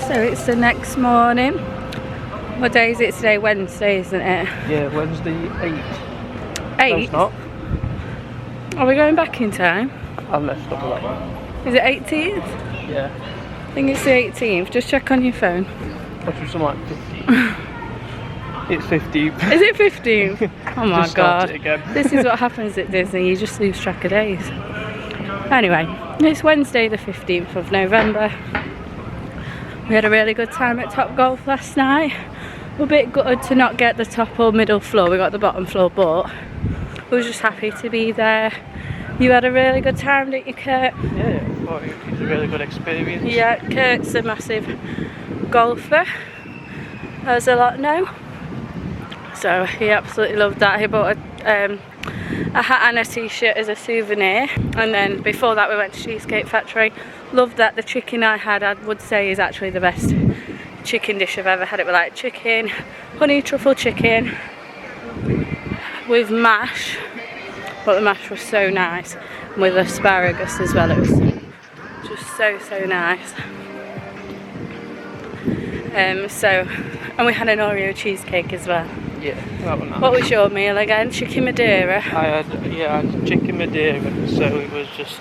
so it's the next morning. What day is it today? Wednesday, isn't it? Yeah, Wednesday 8th. 8? No, it's not. Are we going back in time? I've messed up a lot. Is it 18th? Yeah. I think it's the 18th. Just check on your phone. What's something like 15th? It's 15th. Is it 15th? Oh my Just start god. it again. This is what happens at Disney. You just lose track of days. Anyway, it's Wednesday the 15th of November. We had a really good time at Top Golf last night. We're a bit gutted to not get the top or middle floor. We got the bottom floor, but we were just happy to be there. You had a really good time, didn't you, Kurt? Yeah, well, it was a really good experience. Yeah, Kurt's a massive golfer, as a lot know. So he absolutely loved that. He bought a hat and a t-shirt as a souvenir, and then before that we went to Cheesecake Factory. Loved that. The chicken I had, I would say, is actually the best chicken dish I've ever had. It was like chicken, honey truffle chicken with mash, but the mash was so nice, and with asparagus as well. It was just so nice. And we had an Oreo cheesecake as well. Yeah, that was nice. What was your meal again? Chicken Madeira? I had chicken Madeira, so it was just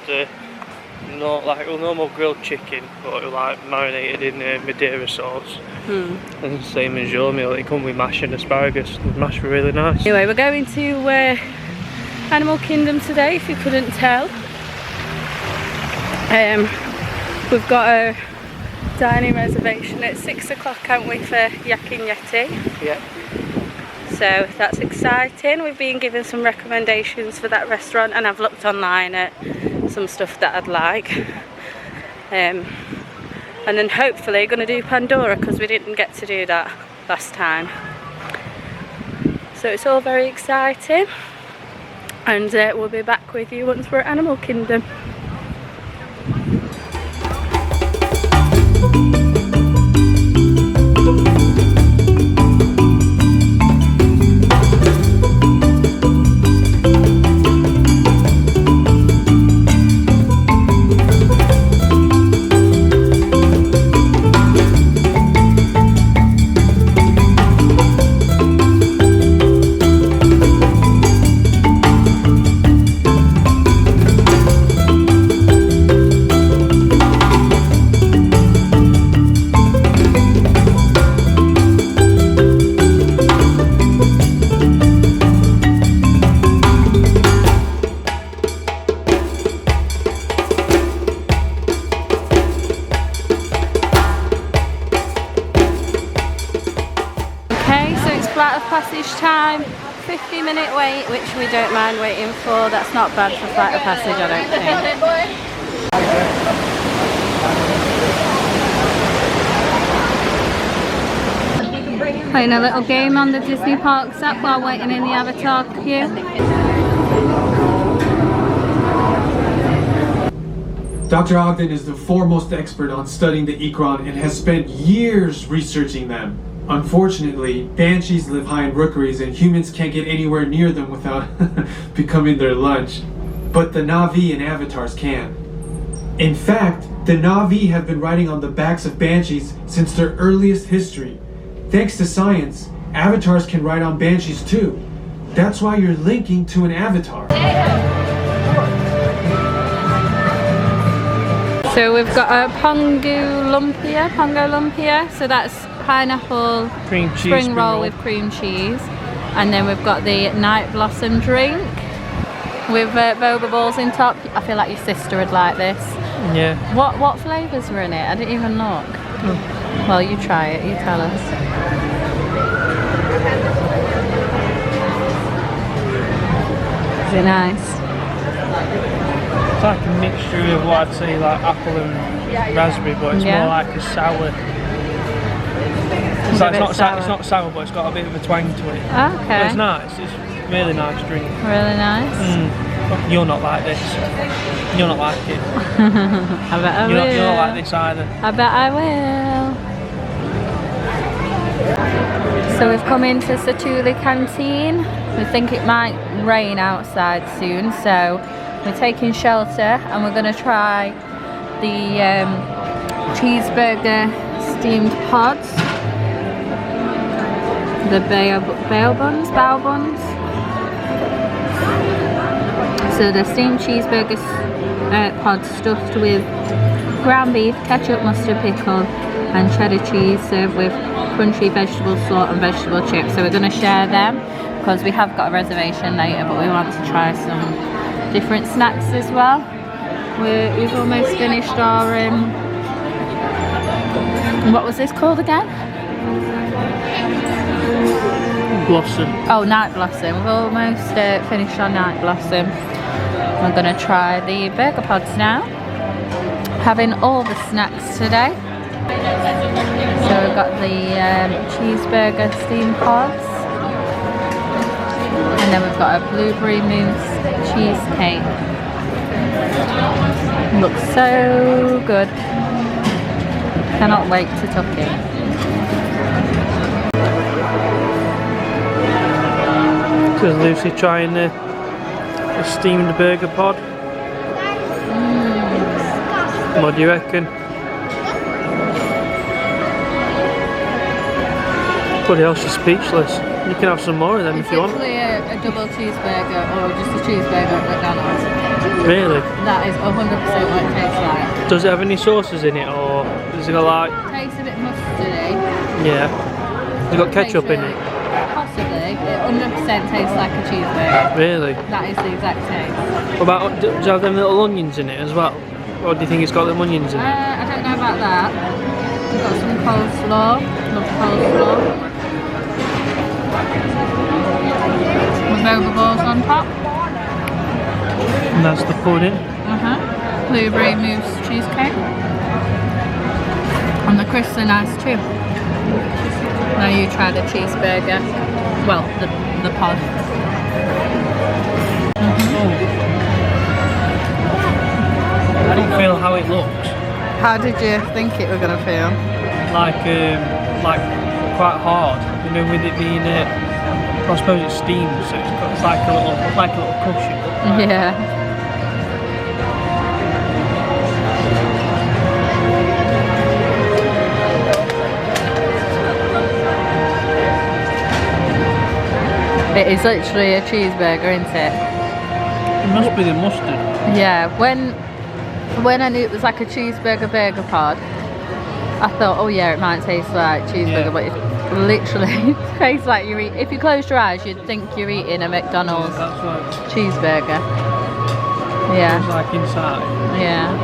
not like a normal grilled chicken, but it was like marinated in Madeira sauce. And the same as your meal, it come with mash and asparagus. The mash were really nice. Anyway, we're going to Animal Kingdom today, if you couldn't tell. We've got a dining reservation at 6 o'clock, haven't we, for Yak Yeti? Yeah. So that's exciting. We've been given some recommendations for that restaurant, and I've looked online at some stuff that I'd like. And then hopefully going to do Pandora, because we didn't get to do that last time. So it's all very exciting, and we'll be back with you once we're at Animal Kingdom. Flight of passage time, 50-minute wait, which we don't mind waiting for. That's not bad for flight of passage, I don't think. Playing a little game on the Disney Parks app while waiting in the Avatar queue. Dr. Ogden is the foremost expert on studying the Ikran and has spent years researching them. Unfortunately, banshees live high in rookeries and humans can't get anywhere near them without becoming their lunch. But the Na'vi and avatars can. In fact, the Na'vi have been riding on the backs of banshees since their earliest history. Thanks to science, avatars can ride on banshees too. That's why you're linking to an avatar. So we've got a Pongo Lumpia, so that's pineapple Cream cheese spring roll with cream cheese, and then we've got the night blossom drink with boba balls in top. I feel like your sister would like this. Yeah. What flavours were in it? I didn't even look. Well, you try it, you tell us. Is it nice? It's like a mixture of what I'd say like apple and raspberry, but it's more like a sour. It's not sour, but it's got a bit of a twang to it. Okay. But it's nice. It's a really nice drink. Really nice. You'll not like this. You'll not like it. I bet I will. You'll not like this either. I bet I will. So we've come into Satuli Canteen. We think it might rain outside soon, so we're taking shelter and we're going to try the cheeseburger steamed pods. The bao buns. So the steamed cheeseburger pods stuffed with ground beef, ketchup, mustard, pickle and cheddar cheese, served with crunchy vegetable sauce and vegetable chips. So we're going to share them because we have got a reservation later, but we want to try some different snacks as well. We've almost finished our what was this called again? Blossom. Oh, Night Blossom. We've almost finished our Night Blossom. We're going to try the burger pods now. Having all the snacks today. So we've got the cheeseburger steamed pods. And then we've got a blueberry mousse cheesecake. Looks so good. Cannot wait to tuck in. So is Lucy trying the steamed burger pod? What do you reckon? Bloody hell, she's speechless. You can have some more of them if you want. It's literally a double cheeseburger or just a cheeseburger at McDonald's. Really? That is 100% what it tastes like. Does it have any sauces in it, or does it got like... Tastes a bit mustardy. Yeah. Has it got ketchup in it? Possibly. It 100% tastes like a cheeseburger. Really? That is the exact taste. What about, does it have them little onions in it as well? Or do you think it's got them onions in it? I don't know about that. We've got some coleslaw. Love coleslaw. With boba balls on top. And that's the pudding. Blueberry mousse cheesecake. And the crisps are nice too. Now you try the cheeseburger. Well, the pod. I don't feel how it looks. How did you think it were gonna feel? Like quite hard. You know, with it being I suppose it's steamed, so it's like a little cushion. Yeah. It is literally a cheeseburger, isn't it? It must be the mustard. Yeah, when I knew it was like a cheeseburger burger pod, I thought, oh yeah, it might taste like cheeseburger, but it literally tastes like you're eating. If you closed your eyes, you'd think you're eating a McDonald's cheeseburger. Yeah. It's like inside. Yeah.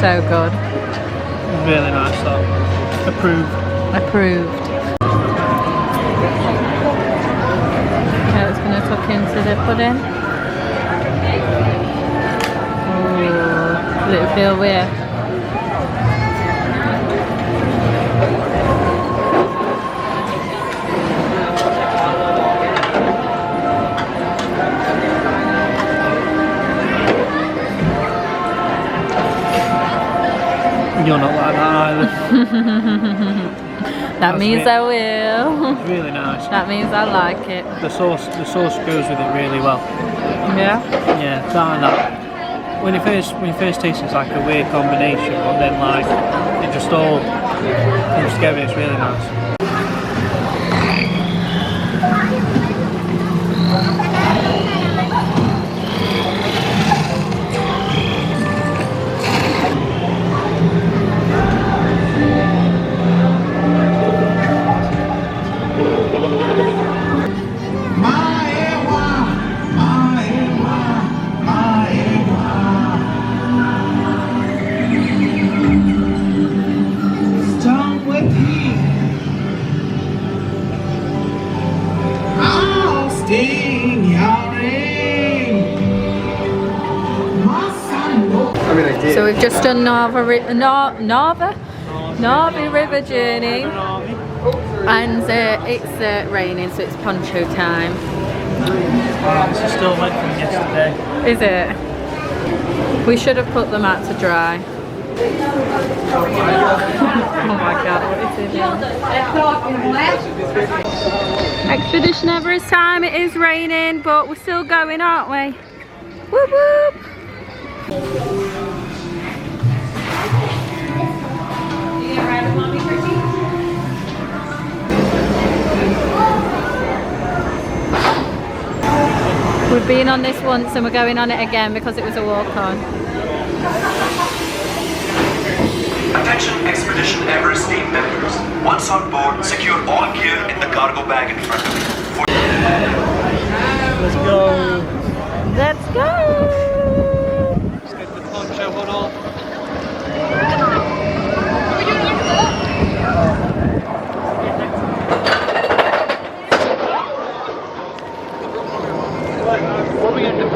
So good. Really nice though. Approved. Approved. Okay, it's going to tuck into the pudding. Ooh, will it feel weird? You're not like that either. That means I will. It's really nice. That means I like it. The sauce goes with it really well. Yeah? Yeah, something like that. When you first taste it, it's like a weird combination, but then like it just all comes together. It's really nice. So we've just done Narvi River journey, and it's raining, so it's poncho time. This is still wet from yesterday. Is it? We should have put them out to dry. Oh my god, what is it? Expedition Everest time. It is raining, but we're still going, aren't we? Whoop whoop! been on this once and we're going on it again because it was a walk-on. Attention Expedition Everest team members. Once on board, secure all gear in the cargo bag in front of you. Let's go. Let's go! Let's get the poncho one off. What are we going to do?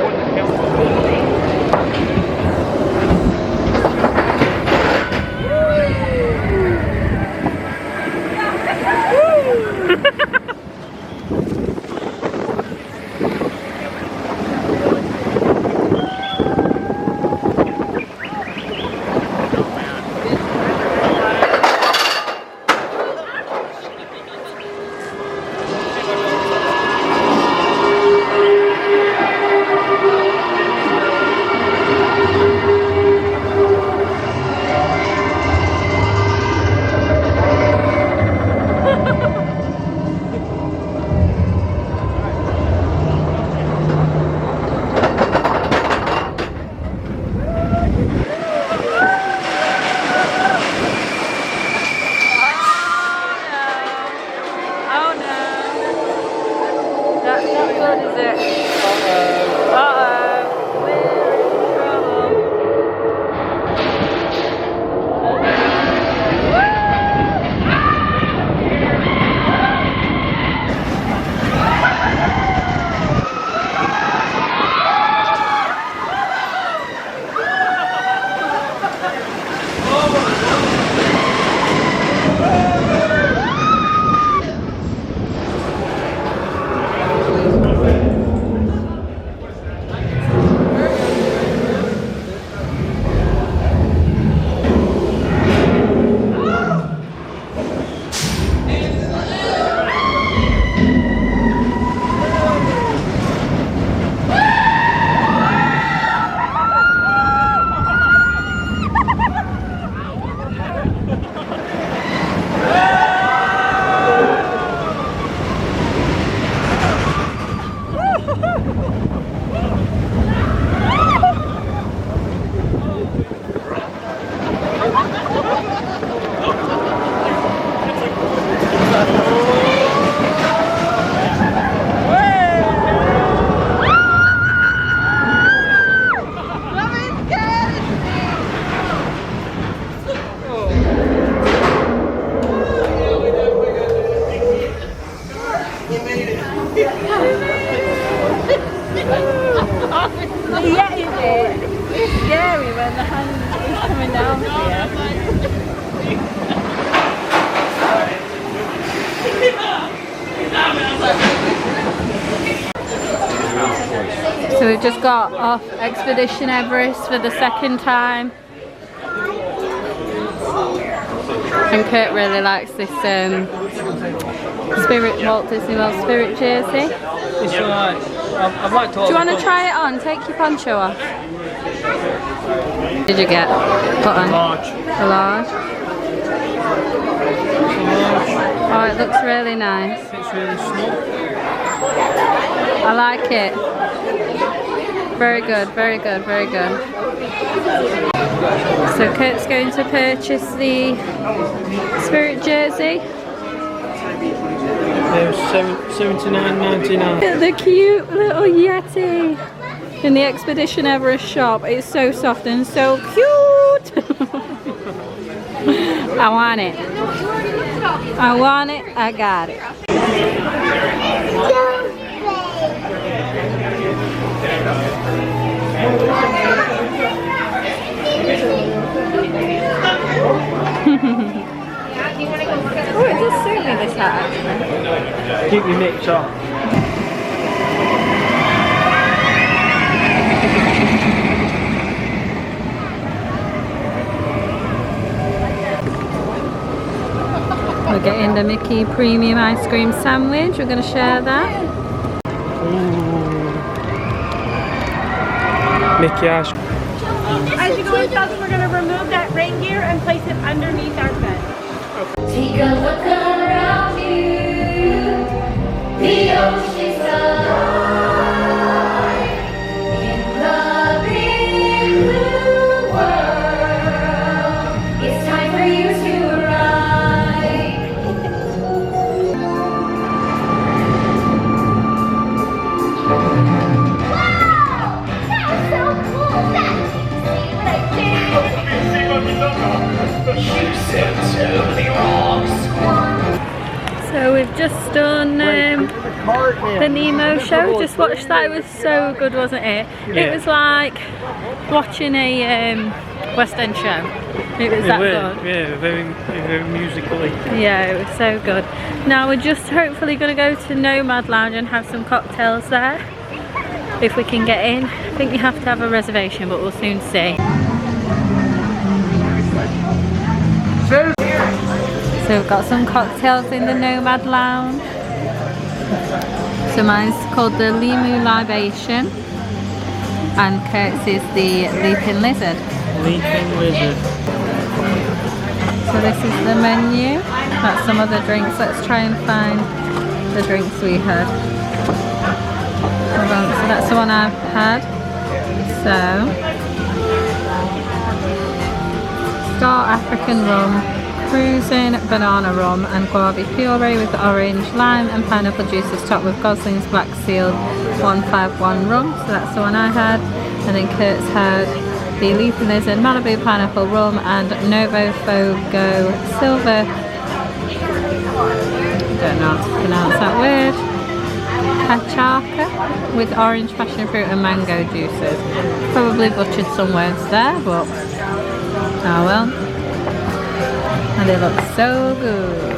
So we've just got off Expedition Everest for the second time. And Curt really likes this Walt Disney World Spirit jersey. It's alright. I'd like to. Do you want to try it on? Take your poncho off. What did you get? Put on? Large. A large? Oh, it looks really nice. It's really snug. I like it. Very good, very good, very good. So Curt's going to purchase the Spirit jersey. They're $79.99. Look at the cute little Yeti in the Expedition Everest shop. It's so soft and so cute. I want it. I want it. I got it. Oh, it does suit me, this hat, actually. Keep your mitts on. We're getting the Mickey Premium Ice Cream Sandwich. We're going to share that. Mickey ice cream. As you go inside, we're going to remove that rain gear and place it underneath our bed. Take a look around you, the ocean's alive. So we've just done the Nemo show. Just watched that. It was so good, wasn't it? It was like watching a West End show. It was that good. Yeah, very musically. Yeah, it was so good. Now we're just hopefully going to go to Nomad Lounge and have some cocktails there. If we can get in. I think you have to have a reservation, but we'll soon see. So we've got some cocktails in the Nomad Lounge. So mine's called the Limu Libation and Curt's is the Leaping Lizard. Leaping Lizard. So this is the menu. That's some other drinks. Let's try and find the drinks we had. Hold on. So that's the one I've had. So Star African rum, cruising banana rum and guava puree with orange, lime and pineapple juices topped with Gosling's Black Seal 151 rum. So that's the one I had. And then Curt's had the Leaping Lizard, Malibu pineapple rum and Novo Fogo silver. Don't know how to pronounce that word. Hachaka with orange, passion fruit and mango juices. Probably butchered some words there, but oh well. And they look so good.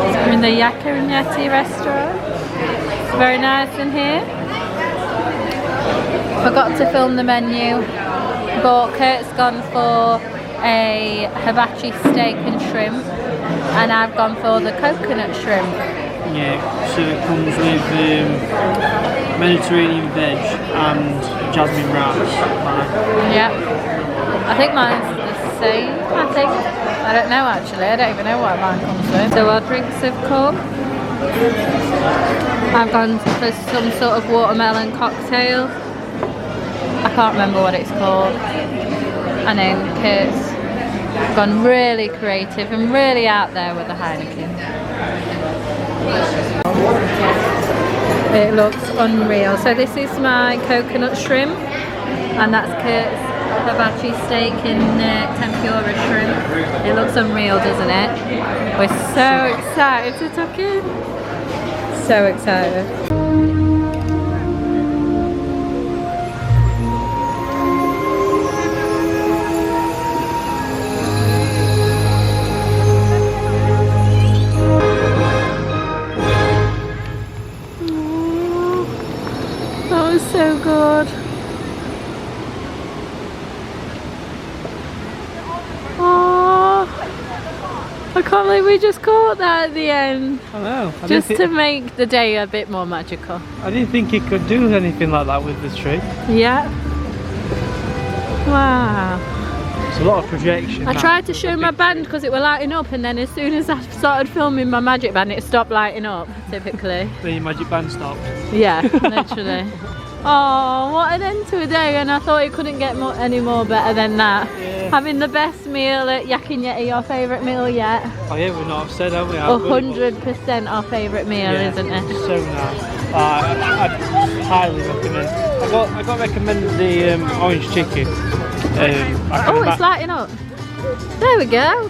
So we're in the Yak Yeti restaurant. It's very nice in here. Forgot to film the menu, but Curt's gone for a hibachi steak and shrimp, and I've gone for the coconut shrimp. Yeah, so it comes with Mediterranean veg and jasmine rice. Yep. I think mine's the same, I think. I don't know actually, I don't even know what mine comes with. So our drinks have come. I've gone for some sort of watermelon cocktail. I can't remember what it's called. And then Curt's gone really creative and really out there with the Heineken. It looks unreal. So this is my coconut shrimp, and that's Curt's hibachi steak in tempura shrimp. It looks unreal, doesn't it? We're so excited to tuck in. So excited. That was so good. I can't believe we just caught that at the end. I know. Just to make the day a bit more magical. I didn't think he could do anything like that with the tree. Yeah. Wow. It's a lot of projection. I tried to show my band because it were lighting up, and then as soon as I started filming my magic band it stopped lighting up, typically. Then your magic band stopped. Yeah, literally. Oh, what an end to a day, and I thought it couldn't get any more better than that. Yeah. Having the best meal at Yak Yeti, your favourite meal yet? Oh yeah, we've not said, have we? 100% our favourite meal, isn't it? So nice. I'd highly recommend. I got recommended the orange chicken. Oh, it's lighting up. There we go.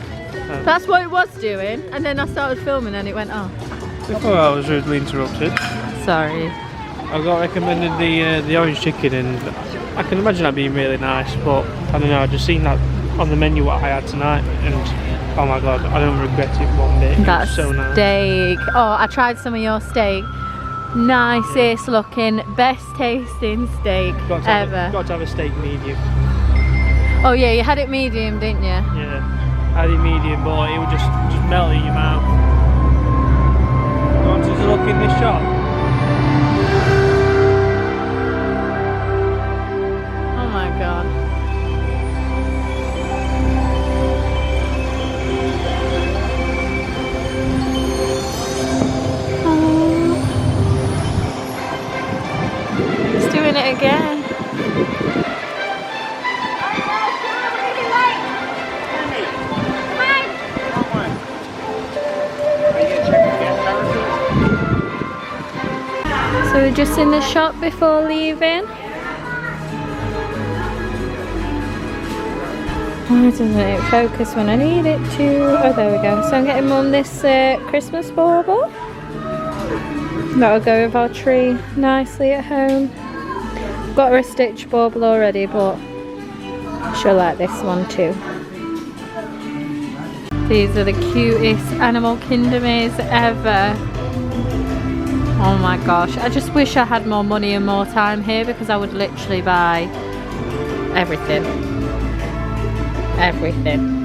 That's what it was doing, and then I started filming and it went off. Before I was rudely interrupted. Sorry. I got recommended the orange chicken, and I can imagine that being really nice, but I don't know, I just seen that on the menu what I had tonight, and oh my god, I don't regret it one bit. That was so nice. Steak. Oh, I tried some of your steak. Nicest looking, best tasting steak ever. Got to have a steak medium. Oh yeah, you had it medium, didn't you? Yeah, I had it medium, but it would just melt in your mouth. You want to look in this shop? Oh my god. Oh. It's doing it again. So we're just in the shop before leaving. Why doesn't it focus when I need it to? Oh, there we go. So I'm getting Mum this Christmas bauble. That'll go with our tree nicely at home. Got her a stitch bauble already, but she'll like this one too. These are the cutest Animal Kingdomies ever. Oh my gosh, I just wish I had more money and more time here, because I would literally buy everything. Everything.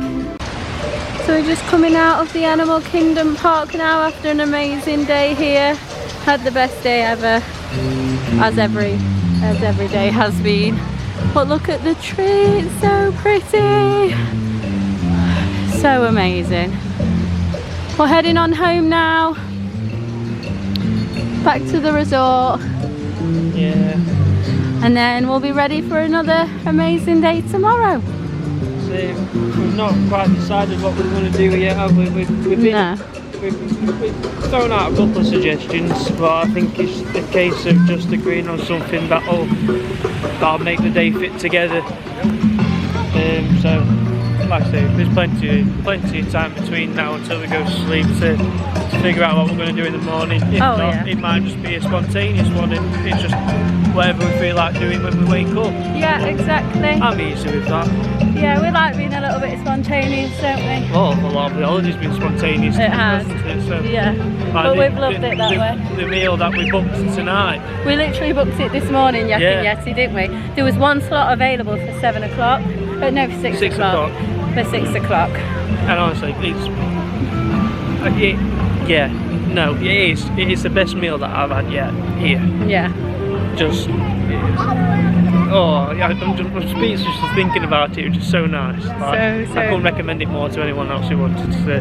So we're just coming out of the Animal Kingdom park now after an amazing day here. Had the best day ever, as every day has been. But look at the tree, it's so pretty. So amazing. We're heading on home now. Back to the resort. Yeah. And then we'll be ready for another amazing day tomorrow. We've not quite decided what we're going to do yet, have we? We've thrown out a couple of suggestions, but I think it's a case of just agreeing on something that'll make the day fit together. So, like I say, there's plenty of time between now until we go to sleep to figure out what we're going to do in the morning. If not, it might just be a spontaneous one, and it's just whatever we feel like doing when we wake up. Yeah, exactly. I'm easy with that. Yeah, we like being a little bit spontaneous, don't we? Well, a lot of the holiday's been spontaneous. It has. Hasn't it? So, yeah, but we've loved it that way. The meal that we booked tonight. We literally booked it this morning, Yak Yeti, didn't we? There was one slot available for 7 o'clock. No, for 6 o'clock. For 6 o'clock. And honestly, it is the best meal that I've had yet here. Yeah. Just, I'm speechless just thinking about it. It was just so nice. Like, I couldn't recommend it more to anyone else who wanted to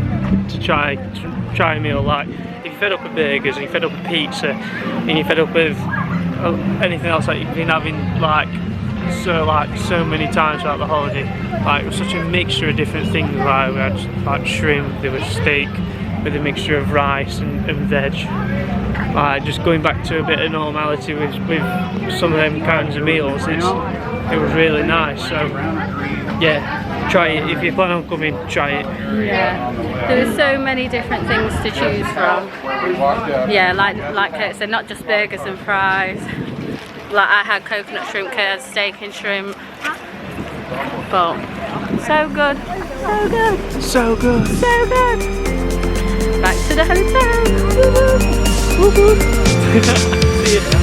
try a meal. Like, if you're fed up with burgers, and you're fed up with pizza, and you're fed up with anything else that you've been having so many times throughout the holiday. Like, it was such a mixture of different things. Like, we had like shrimp, there was steak with a mixture of rice and veg. Just going back to a bit of normality with some of them kinds of meals, it was really nice. So yeah, try it. If you plan on coming, try it. Yeah, there were so many different things to choose from. Yeah, like Curt said, not just burgers and fries. Like, I had coconut shrimp, Curt had steak and shrimp. But so good, so good, So good. so good. Back to the hotel. See you.